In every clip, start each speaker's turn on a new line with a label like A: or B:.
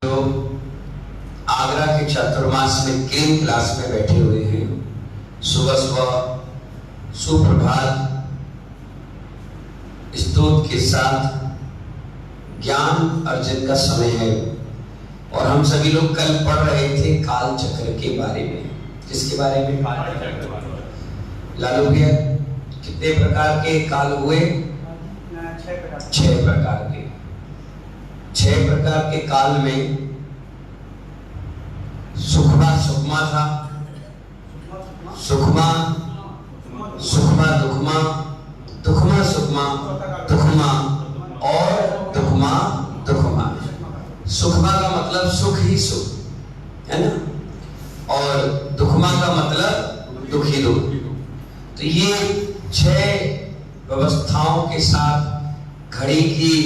A: लोग आगरा के चातुर्मास में क्रीम क्लास में बैठे हुए हैं। सुबह सुबह सुप्रभात स्तुति के साथ ज्ञान अर्जन का समय है और हम सभी लोग कल पढ़ रहे थे काल चक्र के बारे में। किसके बारे में? लालू भैया, कितने प्रकार के काल हुए? 6 प्रकार के। 6 प्रकार के काल में सुखमा था, सुखमा दुखमा, दुखमा सुखमा, दुखमा और दुखमा। सुखमा का मतलब सुख ही सुख है ना, और दुखमा का मतलब दुख ही दुख। तो ये 6 व्यवस्थाओं के साथ घड़ी की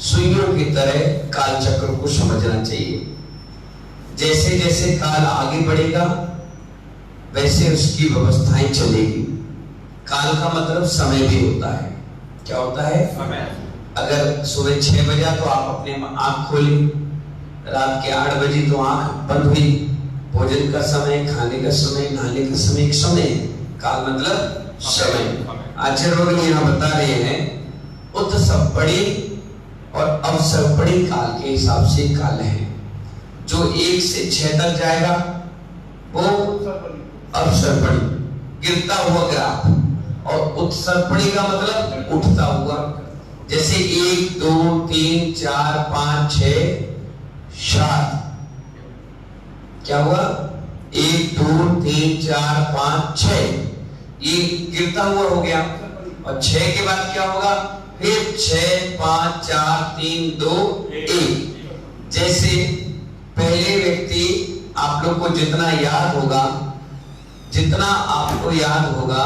A: सुइयों की तरह काल चक्र को समझना चाहिए। जैसे जैसे काल आगे बढ़ेगा वैसे उसकी व्यवस्थाएं चलेगी। काल का मतलब समय भी होता है। क्या होता है? समय। अगर सुबह 6 बजा तो आप अपने आंख खोली, रात के 8 बजे तो आंख बंद हुई। भोजन का समय, खाने का समय, नहाने का समय, एक समय। काल मतलब समय। आचार्य यहाँ बता रहे हैं उत सब पड़ी और अवसर पड़ी काल के हिसाब से काल है। जो 1 से 6 तक जाएगा वो अवसर पड़ी, गिरता हुआ ग्राफ, और उत्सर्पणी का मतलब उठता हुआ। जैसे 1 2 3 4 5 6 7 क्या हुआ? 1 2 3 4 5 6 ये गिरता हुआ हो गया। और 6 के बाद क्या होगा? फिर 6 5 4 3 2 1। जैसे पहले व्यक्ति आप लोग को जितना याद होगा, जितना आपको याद होगा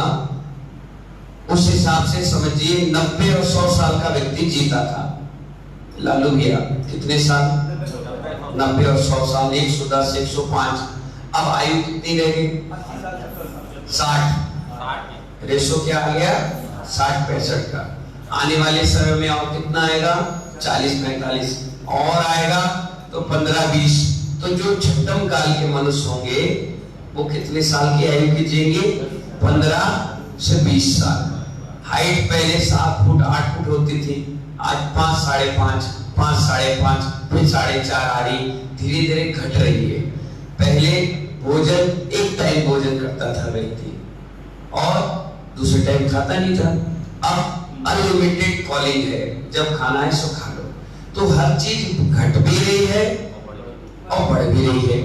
A: उस हिसाब से समझिए 90 और 100 साल का व्यक्ति जीता था। लालू भैया कितने साल? 90 और 100 साल, 110 105। अब आयु कितनी रह गई? 60। रेशो क्या आ गया? 60-65 का। आने वाले समय में और कितना आएगा? 40-45 और आएगा तो 15-20। तो जो छठम काल के मनुष्य होंगे वो कितने साल की आयु की जिएंगे? 15 से 20 साल। हाइट पहले 7 फुट 8 फुट होती थी, आज 5 साढ़े 5, 5 साढ़े 5, फिर 4.5 आ रही, धीरे धीरे घट रही है। पहले भोजन एक टाइम भोजन करता था व्यक्ति और दूसरे टाइम खाता नहीं था। अब अनलिमिटेड कॉलिंग है, जब खाना है सो खा लो। तो हर चीज घट भी रही है और बढ़ भी रही है।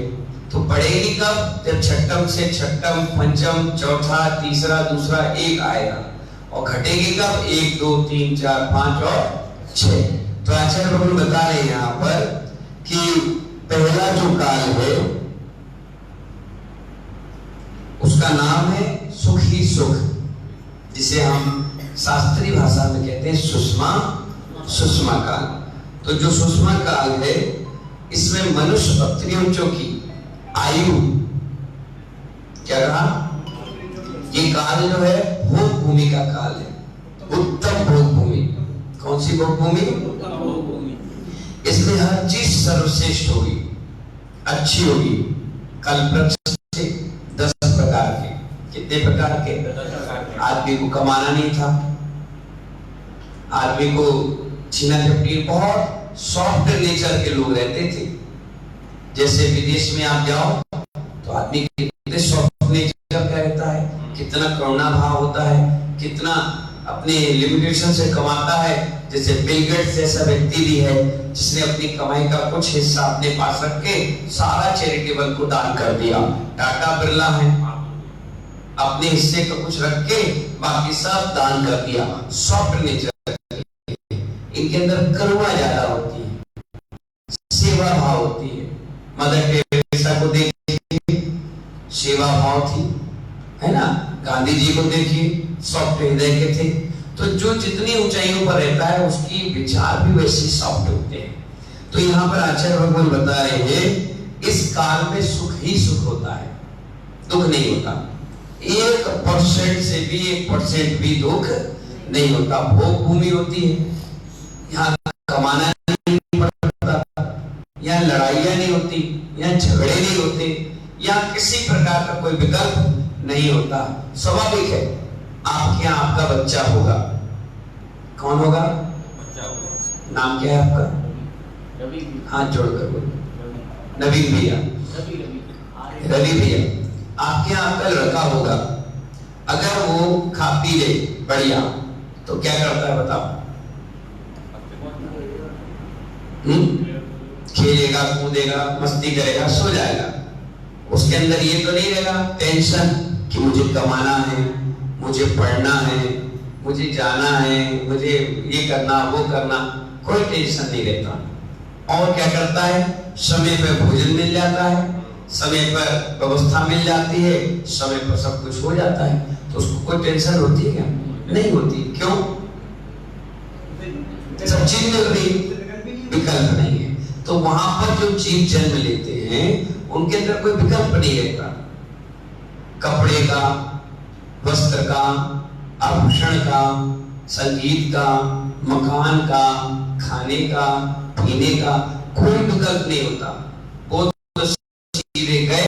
A: तो बढ़ेगी कब? जब छठम से छठम, पंचम, चौथा, तीसरा, दूसरा, 1 आएगा। और घटेगी कब? 1 2 3 4 5 और 6। तो आचार्य प्रभु बता रहे हैं यहाँ पर कि पहला जो काल है उसका नाम है सुख ही सुख, जिसे हम शास्त्रीय भाषा में कहते हैं सुषमा काल। तो जो सुषमा काल है इसमें मनुष्य और त्रियंचों की आयु क्या रहा? ये काल जो है भोग भूमि का काल है, उत्तम भोग भूमि। कौन सी भोग भूमि? इसमें हर चीज सर्वश्रेष्ठ होगी, अच्छी होगी। कल्पवृक्ष से 10 प्रकार के। कितने प्रकार के? आदमी को कमाना नहीं था, आदमी को छीना झपटी, बहुत सॉफ्ट नेचर के लोग रहते थे। जैसे विदेश में आप जाओ तो आदमी कितने सॉफ्ट नेचर का रहता है, कितना करुणा भाव होता है, कितना अपने लिमिटेशन से कमाता है। जैसे बिल गेट्स जैसा व्यक्ति भी है जिसने अपनी कमाई का कुछ हिस्सा अपने पास रख के सारा चैरिटेबल को दान कर दिया। टाटा बिरला है, अपने हिस्से का कुछ रख के बाकी सब दान कर दिया। सॉफ्ट नेचर, इनके अंदर करुणा ज्यादा होती है, सेवा भाव होती है। मदर टेरेसा को देखिए, सेवा भाव थी, है ना। गांधी जी को देखिए, सॉफ्ट हृदय के थे। तो जो जितनी ऊंचाइयों पर रहता है उसकी विचार भी वैसे सॉफ्ट होते हैं। तो यहाँ पर आचार्य भगवान बता रहे हैं इस काल में सुख ही सुख होता है, दुख नहीं होता। 1% से भी 1% भी दुख नहीं होता। भोग भूमि होती है, यहाँ कमाना नहीं पड़ता, यहाँ लड़ाइयाँ नहीं होती, यहाँ झगड़े नहीं होते, यहाँ किसी प्रकार का कोई विकल्प नहीं होता। स्वाभाविक है आपके यहाँ आपका बच्चा होगा। कौन होगा? नाम क्या है आपका? हाथ जोड़कर बोलो। नवीन भैया, रवि भैया। आपके यहाँ आपका लड़का होगा, अगर वो खा पी ले बढ़िया तो क्या करता है बताओ? खेलेगा, कूदेगा, मस्ती करेगा, सो जाएगा। उसके अंदर ये तो नहीं रहेगा टेंशन कि मुझे कमाना है, मुझे पढ़ना है, मुझे जाना है, मुझे ये करना वो करना, कोई टेंशन नहीं रहता। और क्या करता है? समय पर भोजन मिल जाता है, समय पर व्यवस्था मिल जाती है, समय पर सब कुछ हो जाता है, तो उसको कोई टेंशन होती है क्या? नहीं होती। क्यों? सब चीज मिल रही, विकल्प नहीं है। तो वहां पर जो जीव जन्म लेते हैं उनके अंदर कोई विकल्प नहीं रहता। कपड़े का, वस्त्र का, आभूषण का, संगीत का, मकान का, खाने का, पीने का कोई विकल्प नहीं होता। वो तो सीधे गए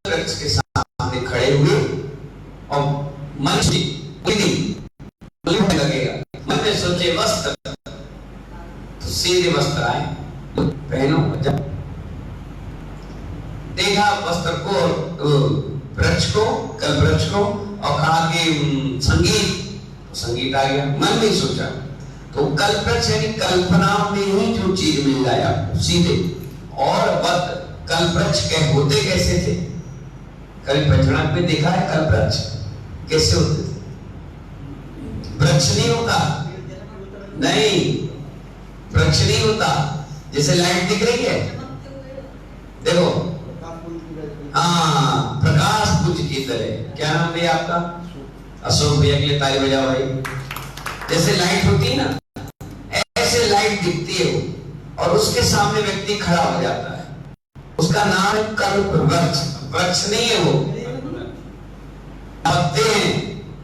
A: वृक्ष के सामने खड़े हुए और मन से लगेगा, मन में सोचे वस्त्र, तो सीधे वस्त्र आए, पहनो। जब देखा वस्त्र को, वृक्ष को, कल वृक्ष को, और कहा कि संगीत, तो संगीत आ गया। मन में सोचा तो कल्पवृक्ष यानी कल्पना में ही जो चीज मिल जाए आपको सीधे। और कल्पवृक्ष के होते कैसे थे? कभी पचड़क में देखा है कल्पवृक्ष कैसे होते थे? वृक्ष नहीं होता, नहीं वृक्ष नहीं होता। जैसे लाइट दिख रही है, देखो, हाँ, प्रकाश पुंज की तरह। क्या नाम भैया आपका? अशोक भैया के लिए ताली बजाओ भाई। जैसे लाइट होती है ना, ऐसे लाइट दिखती है वो, और उसके सामने व्यक्ति खड़ा हो जाता है, उसका नाम है कल्पवृक्ष। वृक्ष नहीं है वो, पत्ते हैं,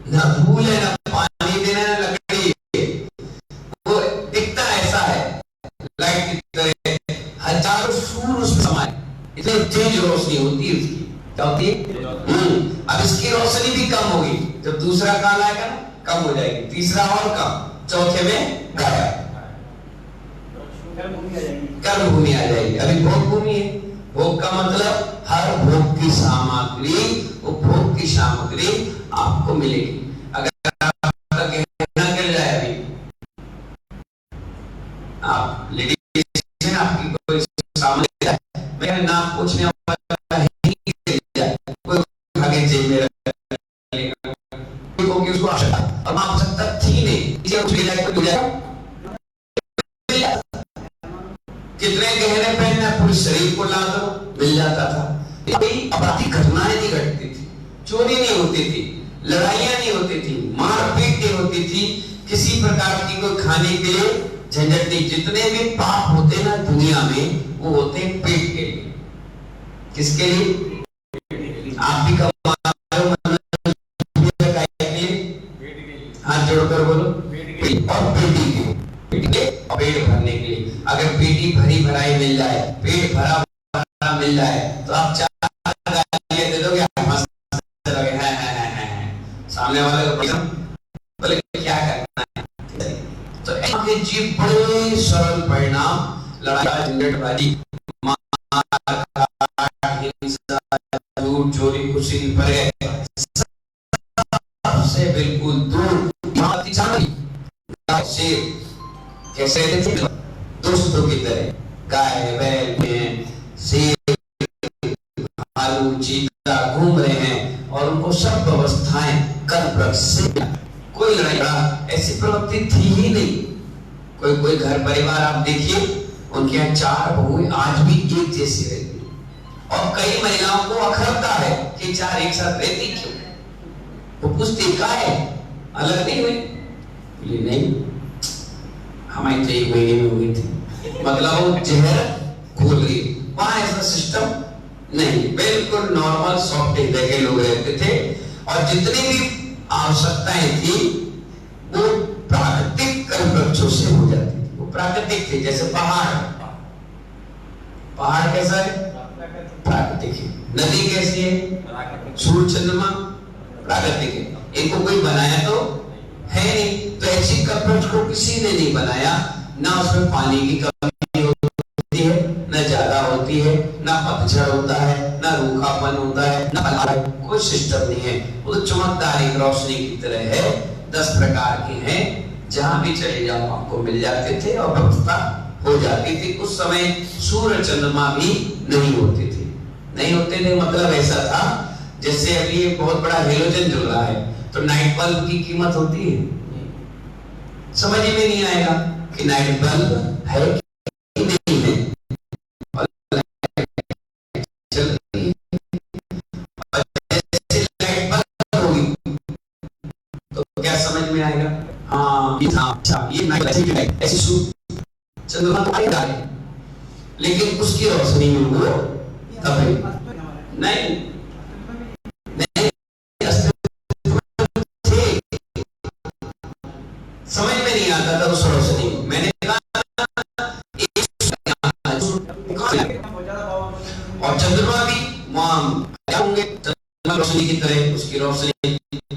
A: न फूल है, न पानी देना, न लकड़ी है, वो दिखता ऐसा है लाइट की तरह। हजारों सूर्य उसमें समाये, इतनी तेज रोशनी होती है उसकी। क्या होती है? अब इसकी रोशनी भी कम होगी, जब दूसरा काल आएगा ना कम हो जाएगी, तीसरा और कम, चौथे में गायब, कर्म भूमि आ जाएगी। अभी भोग भूमि है। भोग का मतलब हर भोग की सामग्री, उपभोग की सामग्री आपको मिलेगी। अगर आपका गहना गिर जाए, अभी आप लेडीज हैं, आपकी कोई सामने जाए, मेरा नाम पूछने वाला है, कोई आगे जेब में रखेगा, कोई उसको आवश्यकता, और आवश्यकता थी नहीं, इसे उस गिलाए को जाएगा। कितने गहने पहनना, पूरे शरीर को ला दो, मिल जाता था। कोई अपराधी घटनाएं नहीं घटती थी, चोरी नहीं होती थी, लड़ाइयां नहीं होती थी, मारपीट नहीं होती थी, किसी प्रकार की कोई खाने के लिए झंझट नहीं। जितने भी पाप होते ना दुनिया में, वो होते हैं पेट के लिए। किसके लिए? आप भी कमा रहे हो, हाथ जोड़कर बोलो, और बेटी के, पेट भरने के लिए। अगर पेटी भरी भराई मिल जाए, पेट भरा भरा मिल जाए, तो आप चार गालियां दे दोगे, हंसते रहोगे, हैं। सामने वाले को बोले क्या करना है। तो ऐसे जीव बड़े सरल परिणाम, लड़ाई, झंझटबाजी, हिंसा, झूठ, चोरी, खुशी पर सबसे बिल्कुल दूर। कैसे थे? दोस्तों की तरह, गाय बैल में शेर, भालू, चीता घूम रहे हैं, और उनको सब व्यवस्थाएं कल्पवृक्ष से। कोई लड़ाई ऐसी प्रवृत्ति थी ही नहीं। कोई घर परिवार आप देखिए, उनके यहाँ 4 बहुएं आज भी एक जैसी रहती, और कई महिलाओं को अखरता है कि 4 एक साथ रहती क्यों। वो पूछती क्या है, अलग नहीं हुई? बोली नहीं, हमारी तो 1 महीने में हुई थी। मतलब वो जहर घोल रही। वहां ऐसा सिस्टम नहीं, बिल्कुल नॉर्मल सॉफ्ट हृदय के लोग रहते थे, और जितनी भी आवश्यकताएं थी वो प्राकृतिक कल्पवृक्षों से हो जाती थी। वो प्राकृतिक प्राकृतिक थे, जैसे पहाड़ कैसा है? प्राकृतिक है। नदी कैसी है? सूर्य चंद्रमा प्राकृतिक है, इनको कोई बनाया तो है नहीं। तो ऐसी कपड़ को किसी ने नहीं बनाया, ना उसमें पानी की कमी होती है, ना ज्यादा होती है, ना पतझड़ होता है, ना रूखापन होता है, ना कोई सिस्टम नहीं है। वो तो चमकदार एक रोशनी की तरह है। 10 प्रकार के हैं, जहां भी चले जाओ आपको मिल जाते थे और व्यवस्था हो जाती थी। उस समय सूर्य चंद्रमा भी नहीं होते थे, मतलब ऐसा था जैसे अभी एक बहुत बड़ा हेलोजन जल रहा है तो नाइट बल्ब की कीमत होती है, समझ में नहीं आएगा कि नाइट बल्ब है कि नहीं है, चल रही है। और जैसे लाइट बल्ब होगी तो क्या समझ में आएगा? हाँ अच्छा, ये नाइट ऐसी सूर्य चंद्रमा है, लेकिन उसकी रोशनी में वो तभी नहीं समझ में नहीं आता था उस रोशनी। मैंने और चंद्रमा भी वहां होंगे रोशनी की तरह, उसकी रोशनी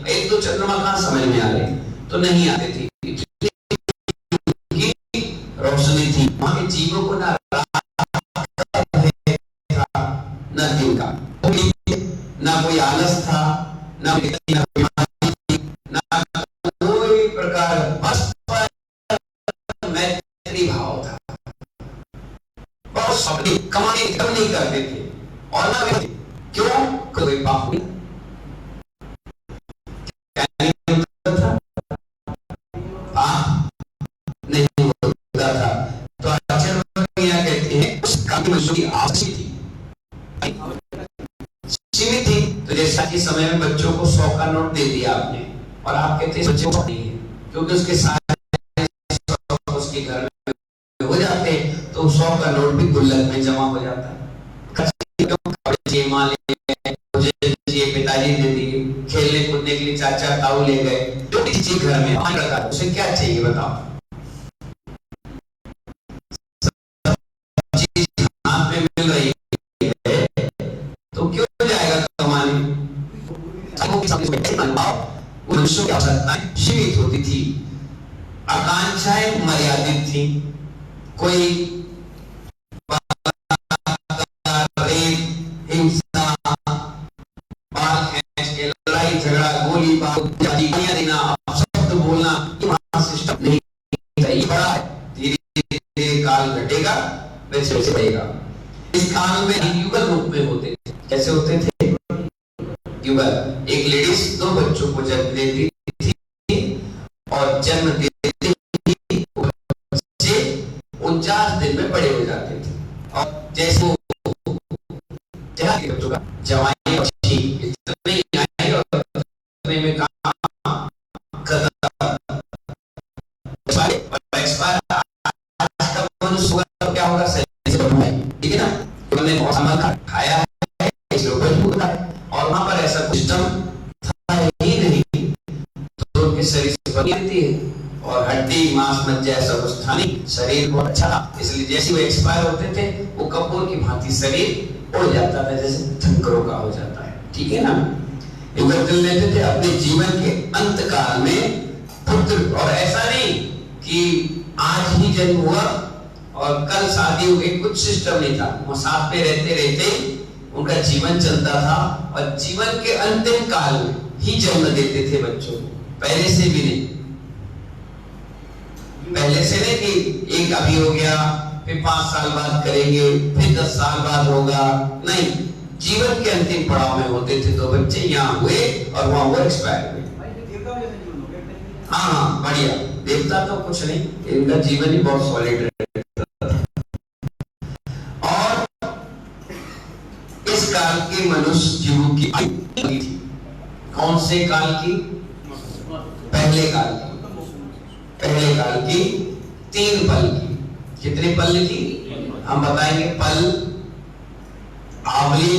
A: एक दो चंद्रमा कहां समझ में आ रहे, तो नहीं आते थे। रोशनी थी वहां के जीवों को ना दिन का, ना कोई आलस था, ना कोई प्रकार, बस मैत्री भाव था। बहुत कमाई कम नहीं करते थे और ना क्यों कोई पाप नहीं होता था। तो आचार्य कहते हैं उस काम की आवश्यकता थी, सीमित थी। तो जैसा कि समय में बच्चों को 100 का नोट दे दिया आपने और आप कहते हैं बच्चे को नहीं है, क्योंकि उसके सारे उसके घर में हो जाते हैं, तो 100 का नोट भी गुल्लक में जमा हो जाता है। पिताजी दे दिए, खेलने कूदने के लिए चाचा ताऊ ले गए, जो भी चीज घर में उसे क्या चाहिए बताओ? चीज हाथ में मिल रही है तो क्यों जाएगा कमाने? मनुष्यों की आवश्यकताएं सीमित होती थी, आकांक्षाएं मर्यादित थी। कोई हिंसा, बाल खींच के लड़ाई झगड़ा, गोली गालियां देना, शब्द बोलना, ये सिस्टम नहीं था। ये बड़ा है, धीरे धीरे काल घटेगा, वैसे वैसे बढ़ेगा। इस काल में युगल रूप में होते थे। कैसे होते थे? युगल। एक लेडीज 2 बच्चों को जन्म देती थी और जन्म देते ही बच्चे 49 दिन में बड़े हो जाते थे। और जैसे बच्चों का जवानी अच्छी इतने आई और इतने में काम मनुष्य तो क्या होगा? ठीक है ना, उन्होंने बहुत सामान खाया है, इसलिए मजबूत है। और वहां पर ऐसा सिस्टम था ही नहीं, तो उनके शरीर से बनती है और हड्डी मांस मज्जा सब कुछ था नहीं, शरीर बहुत अच्छा था। इसलिए जैसे वो एक्सपायर होते थे वो कपूर की भांति शरीर उड़ जाता था, जैसे धनकरों का हो जाता है। ठीक है ना, युगल चल लेते थे अपने जीवन के अंत काल में पुत्र। और ऐसा नहीं कि आज ही जन्म हुआ और कल शादी हो गई, कुछ सिस्टम नहीं था। वो साथ में रहते रहते उनका जीवन चलता था और जीवन के अंतिम काल में ही जन्म देते थे बच्चों को, पहले से भी नहीं। पहले से नहीं कि एक अभी हो गया फिर 5 साल बाद करेंगे, फिर 10 साल बाद होगा, नहीं, जीवन के अंतिम पड़ाव में होते थे। तो बच्चे यहाँ हुए और वहां वो एक्सपायर हुए। हाँ बढ़िया, देवता तो कुछ नहीं, इनका जीवन ही बहुत सॉलिड रहता था। और इस काल के मनुष्य जीवों की आयु थी। कौन से काल की? पहले काल की। पहले काल की 3 पल की। कितने पल की? हम बताएंगे। पल, आवली,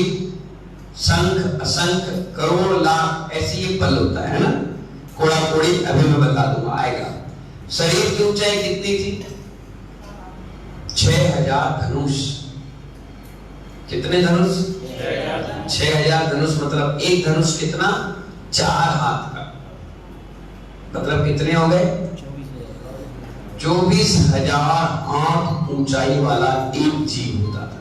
A: संख, असंख्य, करोड़, लाख, ऐसे ये पल होता है ना। कोड़ा कोड़ी अभी मैं बता दूंगा, आएगा। शरीर की ऊंचाई कितनी थी? 6000 धनुष। कितने धनुष? 6000 धनुष। मतलब एक धनुष कितना? 4 हाथ का। मतलब कितने हो गए? 24,000 हाथ ऊंचाई वाला एक जीव होता था।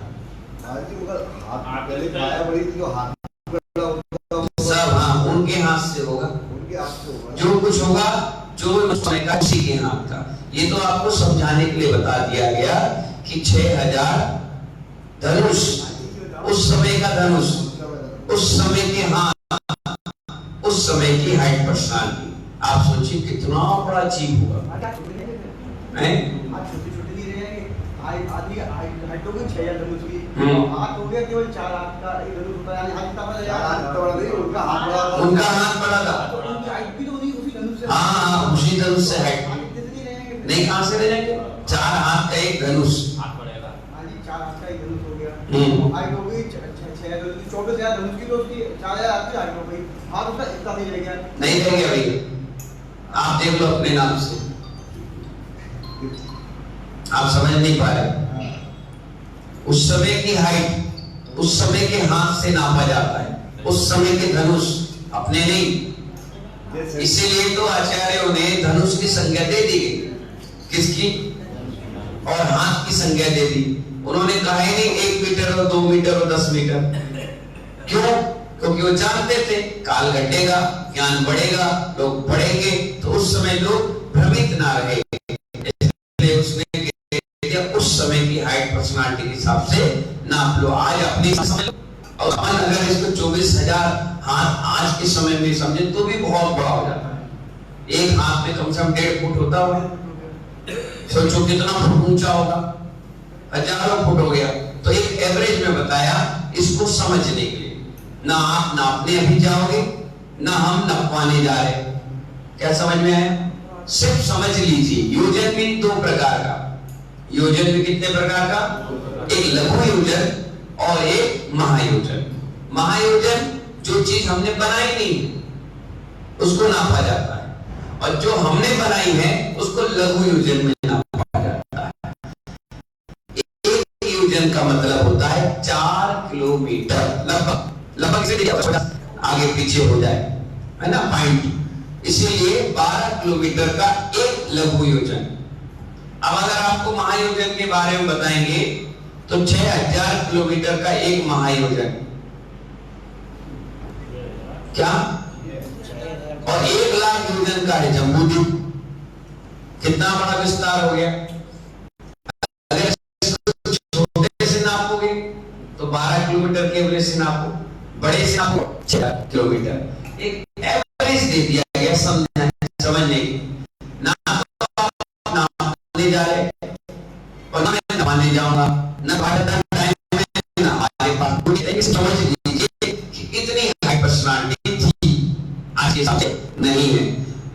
A: सब हाँ उनके हाथ से होगा, जो कुछ होगा जो का उसी के हाथ का। ये तो आपको समझाने के लिए बता दिया गया कि 6000 धनुष, उस समय का धनुष, उस समय के हाथ, उस समय की हाइट पर्सनालिटी। आप सोचिए कितना बड़ा जीव होगा। उनका हाथ बड़ा था। हाँ उसी धनुष से हाइट नहीं, कहां से ले जाएंगे? 4 हाथ का एक धनुष।
B: 4 हाथ का एक धनुष हो गया। हाइट हो गई 24,000 धनुष की, तो उसकी 4,000 हाथ की हाइट हो गई। हाथ उसका इतना नहीं रह गया।
A: नहीं रह गया भाई, आप देख लो अपने नाम से। आप समझ नहीं पा रहे। उस समय की हाइट उस समय के हाथ से नापा जाता है, उस समय के धनुष, अपने नहीं। इसीलिए तो आचार्यों ने धनुष की संज्ञा दे दी। किसकी? और हाथ की संज्ञा दे दी। उन्होंने कहा ही नहीं 1 मीटर और 2 मीटर और 10 मीटर। क्यों? क्योंकि वो जानते थे काल घटेगा, ज्ञान बढ़ेगा, लोग पढ़ेंगे, तो उस समय लोग भ्रमित ना रहे। इसलिए उसने उस समय की हाइट पर्सनालिटी के हिसाब से नाप लो। आज अपनी समझ लो, और अपन अगर इसको 24,000 हाथ आज के समय में समझे तो भी बहुत बड़ा हो जाता है। एक हाथ में कम से कम 1.5 फुट होता होगा। सोचो कितना फुट ऊंचा होगा, हजारों फुट हो गया। तो एक एवरेज में बताया इसको समझने के लिए। ना आप नापने अभी जाओगे, ना हम नपवाने जा रहे। क्या समझ में आया? सिर्फ समझ लीजिए। योजन भी 2 प्रकार का। योजन भी कितने प्रकार का? एक लघु योजन और एक महायोजन। महायोजन जो चीज हमने बनाई नहीं उसको नापा जाता है, और जो हमने बनाई है उसको लघु योजन में नापा जाता है। एक योजन का मतलब होता है 4 किलोमीटर। लगभग से आगे पीछे हो जाए, है ना, पॉइंट। इसीलिए 12 किलोमीटर का एक लघु योजन। अब अगर आपको महायोजन के बारे में बताएंगे तो 6000 किलोमीटर का एक महायोजन। क्या? और 1,00,000 योजन का है जम्बूद्वीप। कितना बड़ा विस्तार हो गया। अगर छोटे से नापोगे तो 12 किलोमीटर के एवरेज से नापो, बड़े से नापो 6 किलोमीटर। एक एवरेज दे दिया गया समझने की। ना जा रहे और ना मैं नवाने जाऊंगा, ना टाइम में, ना हमारे पास। समझ लीजिए कि कितनी हाई पर्सनालिटी थी, आज के हिसाब से नहीं है।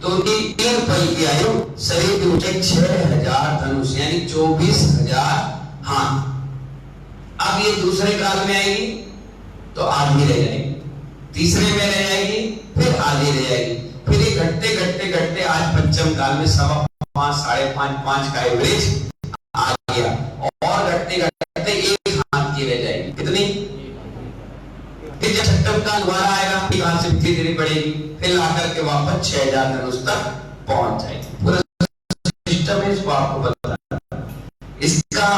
A: तो 3 पल की आयु, शरीर की ऊंचाई 6000 धनुष, यानी 24,000 हाथ। अब ये दूसरे काल में आएगी तो आधी रह जाएगी, तीसरे में रह जाएगी, फिर आधी रह जाएगी, फिर ये घटते घटते घटते आज पंचम काल में 5.25, 5.5 का एवरेज आ गया। और घटते घटते 1 हाथ की रह जाएगी। कितनी? फिर जब छठम काल दोबारा आएगा, फिर हाथ से धीरे धीरे बढ़ेगी, फिर आकर के वापस 6000 धनुष तक पहुंच जाएगी। पूरा सिस्टम है, इसको आपको बताना। इसका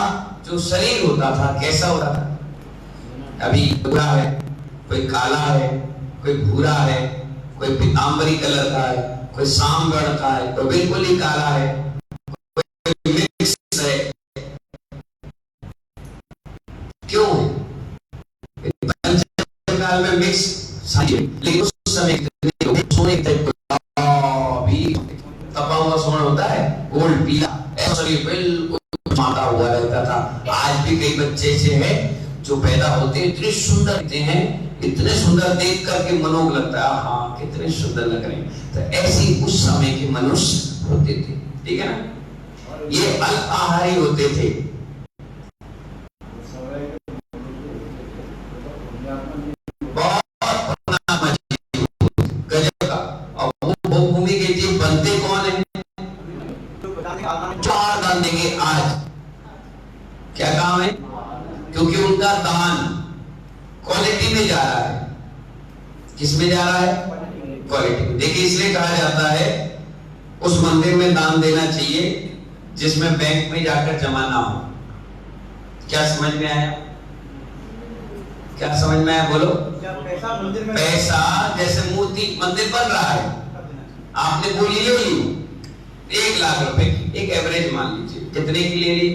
A: जो शरीर होता था कैसा होता था? अभी भूरा है, कोई काला है, कोई भूरा है, कोई पीतांबरी कलर का है, कोई सामगढ़ का है, कोई बिल्कुल ही काला है, कोई मिक्स है। क्यों है? काल में मिक्स सारी, लेकिन उस समय सोने भी तपा हुआ सोना होता है, गोल्ड पीला, ऐसा बिल्कुल माता हुआ रहता था। आज भी कई बच्चे ऐसे हैं जो पैदा होते हैं इतने सुंदर दिखते हैं, इतने सुंदर देख करके मनोग लगता है, हाँ कितने सुंदर लग रहे हैं। तो ऐसे उस समय के मनुष्य होते थे, ठीक है ना। ये अल्प आहारी होते थे। भूमि के जीव बनते कौन है? 4 दान देंगे आज। क्या काम है? क्योंकि उनका दान क्वालिटी में जा रहा है। किस में जा रहा है? क्वालिटी में। देखिए इसलिए कहा जाता है उस मंदिर में दान देना चाहिए जिसमें बैंक में जाकर जमा ना हो। क्या समझ में आया? क्या समझ में आया? बोलो।
B: पैसा मंदिर में,
A: पैसा जैसे मूर्ति मंदिर बन रहा है, आपने बोली ले ली 1 लाख रुपए की, एक एवरेज मान लीजिए, कितने की ले ली?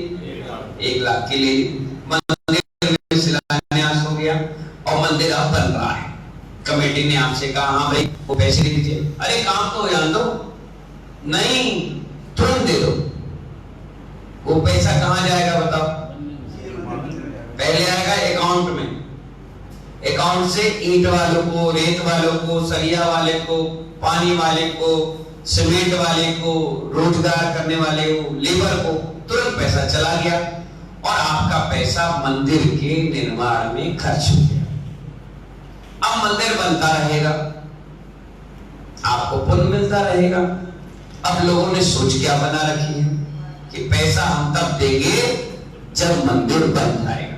A: 1 लाख की ले ली। मंदिर में शिलान्यास हो गया और मंदिर अब बन रहा है। कमेटी ने आपसे कहा हाँ भाई वो पैसे दे दीजिए। अरे काम तो जान दो, नहीं तुरंत दे दो। वो पैसा कहाँ जाएगा बताओ? पहले आएगा अकाउंट में, अकाउंट से ईंट वालों को, रेत वालों को, सरिया वाले को, पानी वाले को, सीमेंट वाले को, रोजगार करने वाले को, लेबर को तुरंत पैसा चला गया और आपका पैसा मंदिर के निर्माण में खर्च हो गया। अब मंदिर बनता रहेगा, आपको पुण्य मिलता रहेगा। अब लोगों ने सोच क्या बना रखी है कि पैसा हम तब देंगे जब मंदिर बन जाएगा,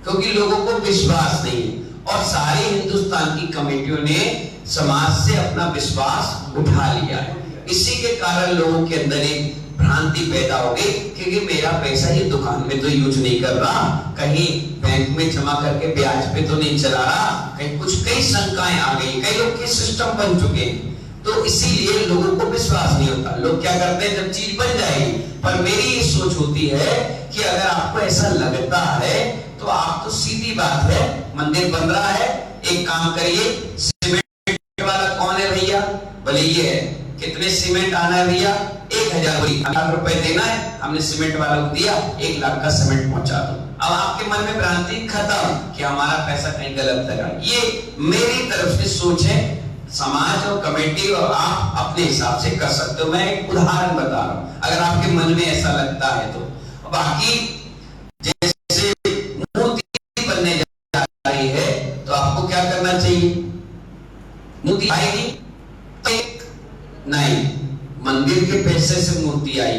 A: क्योंकि लोगों को विश्वास नहीं है। और सारी हिंदुस्तान की कमेटियों ने समाज से अपना विश्वास उठा लिया है। इसी के कारण लोगों के अंदर एक भ्रांति पैदा हो गई क्योंकि मेरा पैसा ये दुकान में तो यूज नहीं कर रहा, कहीं बैंक में जमा करके ब्याज पे तो नहीं चला रहा, कहीं कई शंकाएं आ गई, कई लोग के सिस्टम बन चुके हैं, तो इसीलिए लोगों को विश्वास नहीं होता। लोग क्या करते हैं जब चीज बन जाएगी, पर मेरी ये सोच होती है कि अगर आपको ऐसा लगता है तो आप तो सीधी बात है, मंदिर बन रहा है, एक काम करिए, सीमेंट वाला कौन है भैया? बोले ये है। कितने सीमेंट आना है भैया? 1000 लाख रुपए देना है, हमने सीमेंट वालों को दिया, 1 लाख का सीमेंट पहुंचा दो। अब आपके मन में भ्रांति खत्म कि हमारा पैसा कहीं गलत लगा। ये मेरी तरफ से सोच है, समाज और कमेटी और आप अपने हिसाब से कर सकते हो। मैं एक उदाहरण बता रहा हूं, अगर आपके मन में ऐसा लगता है तो। बाकी जैसे मूर्ति बनने जा रही है तो आपको क्या करना चाहिए? मूर्ति आएगी नहीं, मंदिर के पैसे से मूर्ति आई,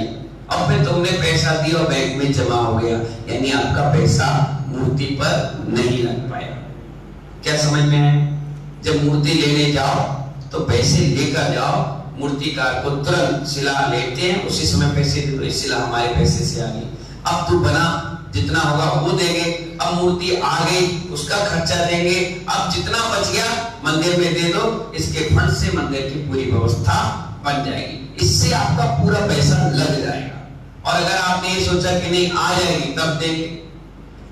A: अब फिर तुमने पैसा दिया और बैंक में जमा हो गया, यानी आपका पैसा मूर्ति पर नहीं लग पाया। क्या समझ में है? जब मूर्ति लेने जाओ तो पैसे लेकर जाओ, मूर्तिकार को तुरंत शिला लेते हैं, उसी समय पैसे दे दो, ये शिला हमारे पैसे से आ गई, अब तू बना, जितना होगा वो देंगे। अब मूर्ति आ गई, उसका खर्चा देंगे, अब जितना बच गया मंदिर में दे दो, इसके फंड से मंदिर की पूरी व्यवस्था बन जाएगी। इससे आपका पूरा पैसा लग जाएगा। और अगर आपने ये सोचा कि नहीं आ जाएगी तब देंगे,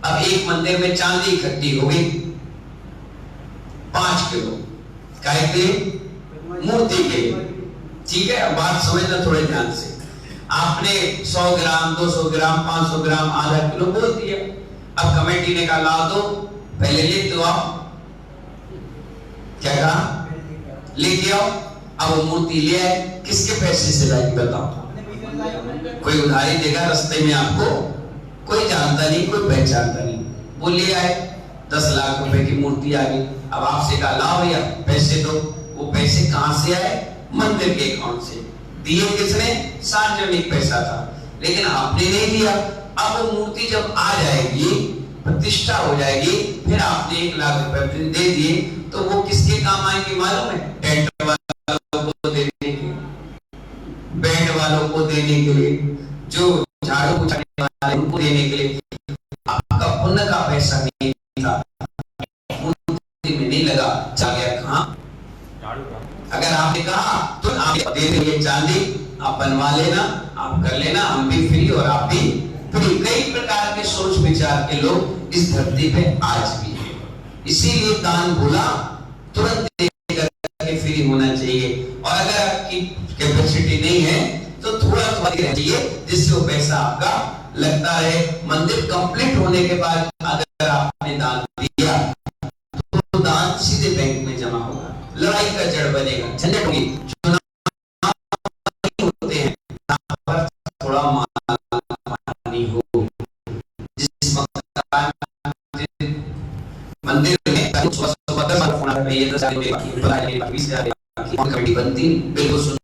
A: अब एक मंदिर में चांदी इकट्ठी हो गई 5 किलो, काहे के लिए? मूर्ति के लिए। ठीक है, अब बात समझना थोड़े ध्यान से। आपने 100 ग्राम, 200 ग्राम, 500 ग्राम, आधा किलो बोल दिया। अब कमेटी ने कहा ला दो, पहले लेते हो आप, क्या कहा? लेके आओ। अब वो मूर्ति ले आए, किसके पैसे से लाएगी बताओ? कोई उधारी देगा रास्ते में आपको? कोई जानता नहीं, कोई पहचानता नहीं, वो ले आए, 10 लाख रुपए की मूर्ति आ गई। अब आपसे कहा लाओ भैया पैसे दो, वो पैसे कहां से आए? मंदिर के अकाउंट से। दिए किसने? सार्वजनिक पैसा था, लेकिन आपने नहीं दिया। अब वो मूर्ति जब आ जाएगी, प्रतिष्ठा हो जाएगी, फिर आपने 1 लाख रुपए दे दिए, तो वो किसके काम आएंगे मालूम है? टेंट वालों को देने के, बैंड वालों को देने के लिए, जो झाड़ू पोछाने वाले उनको देने के लिए। आपका पुण्य का पैसा नहीं था, मूर्ति में नहीं लगा, जा गया कहां? अगर आपने कहा तो आप दे देंगे चांदी, आप बनवा लेना, आप कर लेना, हम भी फ्री और आप भी फ्री। कई प्रकार के सोच विचार के लोग इस धरती पे आज भी है, इसीलिए दान भूला तुरंत देकर फ्री होना चाहिए। और अगर आपकी कैपेसिटी नहीं है तो थोड़ा थोड़ा देना चाहिए, जिससे वो पैसा आपका लगता है। मंदिर कंप्लीट होने के बाद अगर आपने दान दिया तो दान सीधे बैंक में जमा होगा, लड़ाई का जड़ बनेगा, झंझट होगी। चुनाव होते हैं पर थोड़ा मानी हो, जिस मंदिर में कमेटी बनती बिल्कुल सुनसान।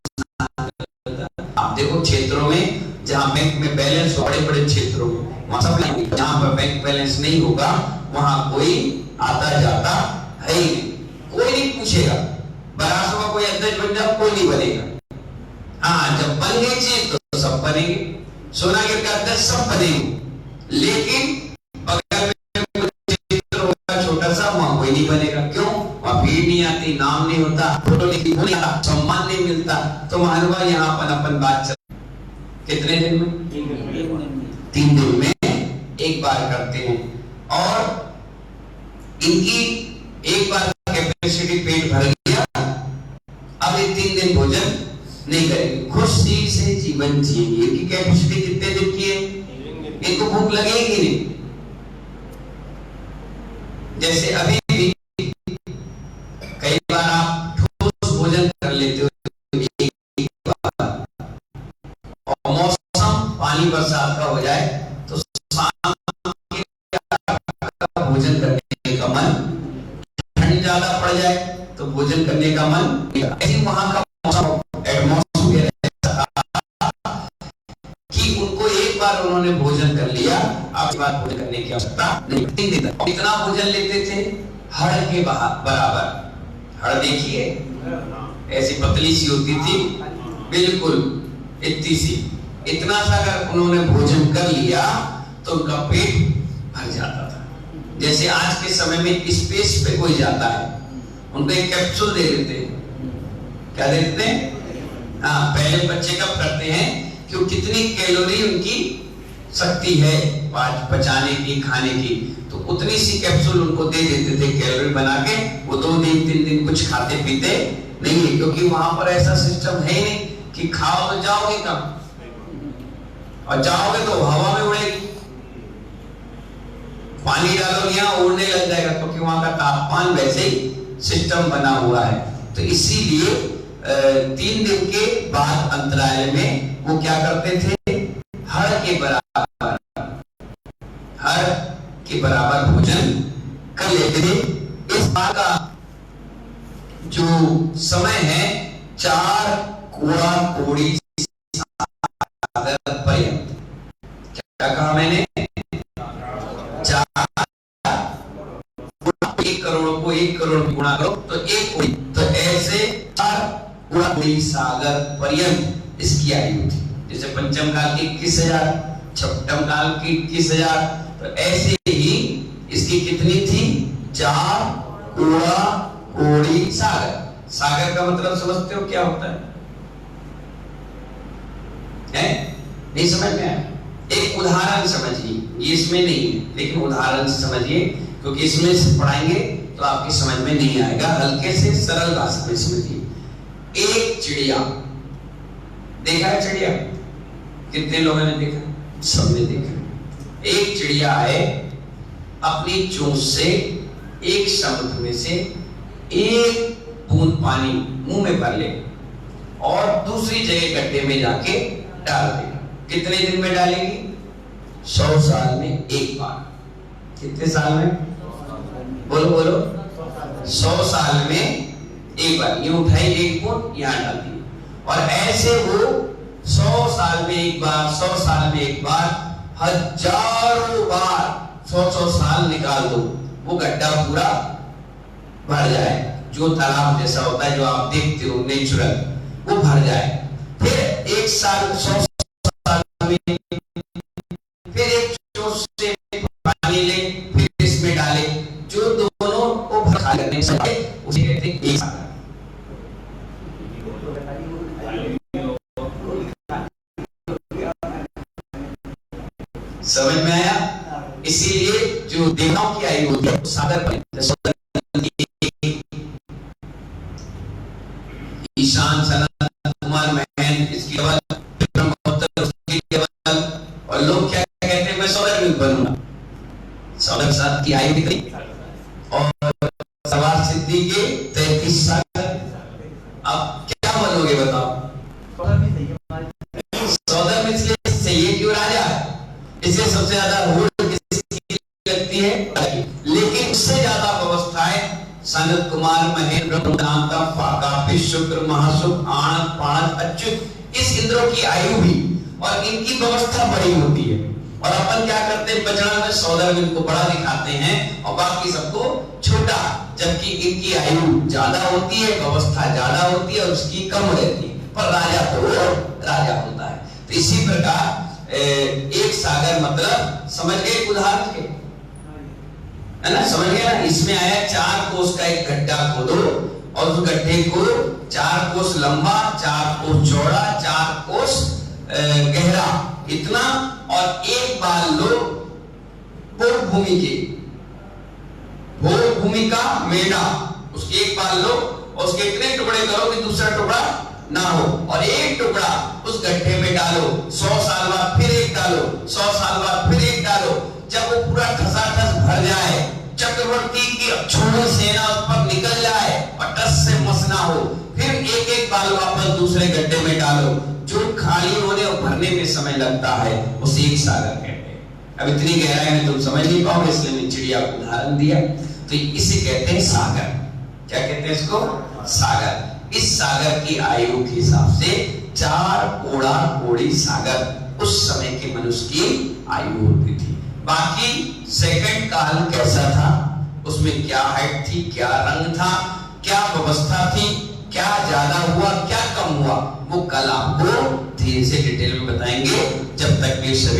A: आप देखो क्षेत्रों में जहां बैंक में बैलेंस बड़े बड़े क्षेत्रों में वहां सब जहां पर बैंक बैलेंस नहीं होगा वहां कोई आता जाता है ही नहीं, कोई नहीं पूछेगा। बरासों का कोई अध्यक्ष बन जाओ कोई नहीं बनेगा। हाँ, जब बन गई चीज तो सब बनेंगे, सोना गिर का अध्यक्ष सब बनेंगे, लेकिन बगल में चित्र होगा छोटा सा, वहां कोई नहीं बनेगा। क्यों? वहां भीड़ नहीं आती, नाम नहीं होता, फोटो नहीं आता, सम्मान नहीं मिलता। तो महानुभाव यहाँ अपन बात चल कितने दिन में? 3 दिन में एक बार करते हैं। और इनकी एक बार कैपेसिटी पेट भर गया, अब ये 3 दिन भोजन नहीं करेंगे, खुशी से जीवन जिएंगे। इनकी कैपेसिटी कितने दिन की है? इनको भूख लगेगी नहीं। जैसे अभी भी कई बार आप ठोस भोजन कर लेते हो एक बार, और मौसम पानी बरसात का हो जाए तो शाम के भोजन करने का मन, ठंड ज्यादा पड़ जाए तो भोजन करने का मन। ऐसे वहां का मौसम एटमॉस्फेयर कि उनको एक बार उन्होंने भोजन कर लिया, अब बार भोजन करने की आवश्यकता नहीं। 3 दिन तक इतना भोजन लेते थे हड़ के बराबर। हड़ देखिए, ऐसी पतली सी होती थी, बिल्कुल इतनी सी, इतना सा अगर उन्होंने भोजन कर लिया तो उनका पेट भर जाता था। जैसे आज के समय में स्पेस पे कोई जाता है, उनको एक कैप्सूल दे देते हैं। क्या दे देते हैं? हाँ, पहले बच्चे कब करते हैं कि कितनी कैलोरी उनकी शक्ति है पचाने की, खाने की, तो उतनी सी कैप्सूल उनको दे देते थे कैलोरी बना के। वो 2 दिन 3 दिन कुछ खाते पीते नहीं है, क्योंकि वहां पर ऐसा सिस्टम है ही नहीं कि खाओ तो जाओगे कब, और जाओगे तो हवा में उड़ेगी। पानी डालोगे यहाँ उड़ने लग जाएगा, क्योंकि वहां का तापमान वैसे ही सिस्टम बना हुआ है। तो इसीलिए 3 दिन के बाद अंतराल में वो क्या करते थे? हड़ के बराबर भोजन कर लेते थे। इस बार का जो समय है 4 कोड़ा कोड़ी सागर पर्यंत, क्या कहा मैंने? 4 1 करोड़ को 1 करोड़ गुणा करो तो 1 कोड़ी, तो ऐसे 4 कोड़ा कोड़ी सागर पर्यंत इसकी आयु थी। जैसे पंचम काल की 21,000, छठम काल की 21,000, तो ऐसे ही इसकी कितनी थी? 4 कोड़ा कोड़ी सागर। सागर का मतलब समझते हो क्या होता है? नहीं समझ में आया? एक उदाहरण समझिए, ये इसमें नहीं है लेकिन उदाहरण से समझिए, क्योंकि इसमें से पढ़ाएंगे तो आपकी समझ में नहीं आएगा। हल्के से सरल भाषा में समझिए। एक चिड़िया, देखा है चिड़िया? कितने लोगों ने देखा? सबने देखा। एक चिड़िया है, अपनी चोंच से एक समुद्र में से एक बूंद पानी मुंह में भर ले और दूसरी जगह गड्ढे में जाके डाल देगा। कितने दिन में डालेगी? 100 साल में एक बार। कितने साल में? बोलो बोलो। 100 साल में एक बार। ये उठाई एक बूंद यहाँ डाल दी, और ऐसे वो 100 साल में एक बार, 100 साल में एक बार, हजारों बार 100 साल निकाल दो, वो गड्ढा पूरा भर जाए। जो तालाब जैसा होता है जो आप देखते हो नेचुरल, वो भर जाए। फिर 1 साल 100 साल में फिर एक चोट से पानी ले, फिर इसमें डाले, जो दोनों को भर करने से उसे कहते हैं 1 साल। समझ में आया? इसीलिए जो देवताओं की आयु होती है सागर पर, ईशान, सनत कुमार, महन, इसकी केवल, और लोग क्या कहते हैं? मैं सौदर में बनूंगा। सौदर साहब की आयु कितनी? और सवार सिद्धि के 33 साल। अब क्या बनोगे बताओ? सौदर में इसलिए चाहिए क्यों? राजा है, इसलिए सबसे ज्यादा होड़ किसकी लगती है? लेकिन उससे ज्यादा व्यवस्थाएं सनत कुमार, महेंद्र, ब्रह्मकांता, काफी, शुक्र, महासुख, आणत, पाणत, अच्युत, इस इंद्रों की आयु भी और इनकी व्यवस्था बड़ी होती है। और अपन क्या करते हैं, बचड़ा में सौदर में इनको बड़ा दिखाते हैं और बाकी सबको छोटा, जबकि इनकी आयु ज्यादा होती है, व्यवस्था ज्यादा होती है और उसकी कम रहती है, पर राजा तो राजा होता है। तो इसी प्रकार एक सागर मतलब समझ गए उदाहरण के, है ना, समझ गए ना। इसमें आया 4 कोस का एक गड्ढा खोदो और उस गड्ढे को 4 कोस लंबा, 4 कोस चौड़ा, 4 कोस गहरा, इतना, और एक बाल लो भोग भूमि के, भोग भूमि का मेढ़ा, उसके एक बाल लो और उसके इतने टुकड़े करो कि दूसरा टुकड़ा ना हो, और एक टुकड़ा उस गड्ढे में डालो, 100 साल बाद फिर एक डालो, 100 साल बाद फिर एक डालो, जब वो पूरा ठसाठस भर जाए, चक्रवर्ती की छोटी सेना उस पर निकल जाए और टस से मस ना हो, फिर एक एक बाल वापस दूसरे गड्ढे में डालो। जो खाली होने और भरने में समय लगता है उसे एक सागर कहते हैं। अब इतनी गहराई में तुम समझ नहीं पाओगे, इसलिए मैंने चिड़िया को उदाहरण दिया। तो इसे कहते हैं सागर। क्या कहते हैं इसको? सागर। इस सागर की आयु के हिसाब से 4 कोड़ा कोड़ी सागर उस समय के मनुष्य की आयु होती थी। बाकी सेकंड काल कैसा था, उसमें क्या हाइट थी, क्या रंग था, क्या व्यवस्था थी, क्या ज्यादा हुआ, क्या कम हुआ, वो कल आपको धीरे से डिटेल में बताएंगे। जब तक ये सभी